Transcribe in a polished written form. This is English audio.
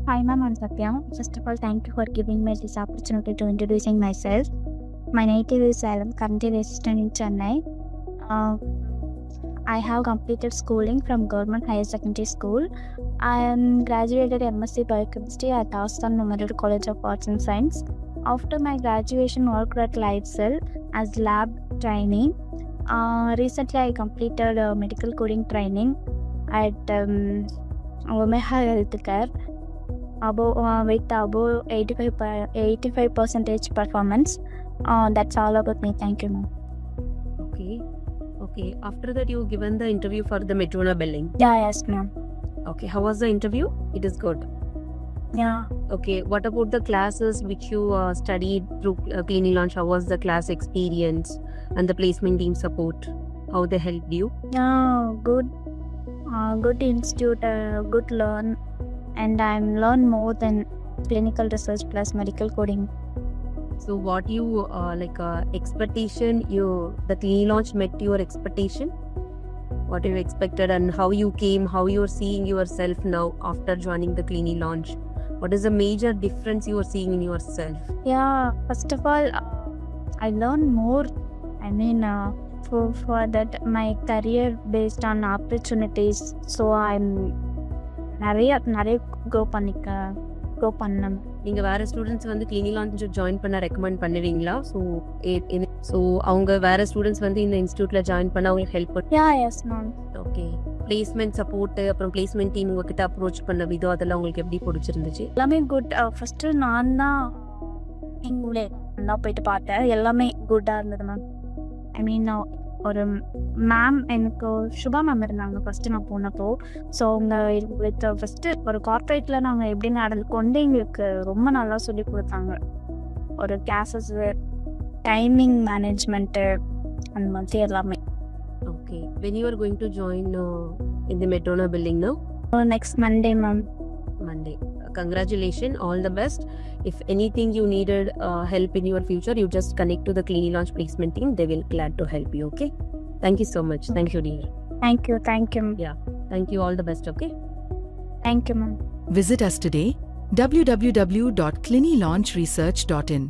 Hi, ma'am. I'm Sathiya. First of all, thank you for giving me this opportunity to introducing myself. My native is Salem, currently resident in Chennai. Uh, I have completed schooling from Government Higher Secondary School. I am graduated MSc Biochemistry at Austin Memorial College of Arts and Science. After my graduation, worked at Lightcell as lab trainee. Recently, I completed medical coding training at Omega Healthcare with above 85% performance. That's all about me. Thank you, ma'am. Okay. After that, you given the interview for the Medrona billing. Yeah, yes, ma'am. Okay. How was the interview? It is good. Yeah. Okay. What about the classes which you studied through Clinilaunch? How was the class experience and the placement team support? How they helped you? Yeah, good. Good institute. Good learn, and I'm learn more than clinical research plus medical coding. So, what you expectation? The Clinilaunch met your expectation? What you expected and how you came? How you're seeing yourself now after joining the Clinilaunch? What is the major difference you are seeing in yourself? Yeah, first of all, I learn more. I mean, for that, my career based on opportunities. So I'm நிறைய go பண்ணேன். நீங்க வேற students வந்து Clinilaunch join பண்ண recommend பண்ணுவீங்களா? So அவங்க வேற students வந்து இந்த இன்ஸ்டியூட்ல ஜாயின் பண்ண அவங்களுக்கு ஹெல்ப் பண்ணு. Yeah, yes, ma'am. Okay. Placement support அப்புறம் பிளேஸ்மெண்ட் டீம் உங்ககிட்ட அப்ரோச் பண்ண விதம் அதெல்லாம் உங்களுக்கு எப்படி பிடிச்சிருந்துச்சு? எல்லாமே குட். ஃபர்ஸ்ட் நான் தான் இங்கே போயிட்டு பார்த்தேன். எல்லாமே குட்டாக இருந்தது மேம். ஐ மீன் ஒரு மேம் எனக்கு சுபா மேம் இருந்தாங்க ஃபஸ்ட்டு நான் போனப்போ. ஸோ அவங்க வித் ஃபஸ்ட்டு ஒரு கார்ப்பரேட்டில் நாங்கள் எப்படி கொண்டு எங்களுக்கு ரொம்ப நல்லா சொல்லி கொடுத்தாங்க. ஒரு கிளாஸஸ், டைமிங் மேனேஜ்மெண்ட்டு அந்த மாதிரி எல்லாமே. Okay. When you are going to join in the Medrona building now? Next Monday, ma'am. Monday. Congratulations. All the best. If anything you needed help in your future, you just connect to the Clinilaunch placement team. They will glad to help you. Okay. Thank you so much. Okay. Thank you, dear. Thank you. Yeah. Thank you. All the best. Okay. Thank you, ma'am. Visit us today www.clinilaunchresearch.in.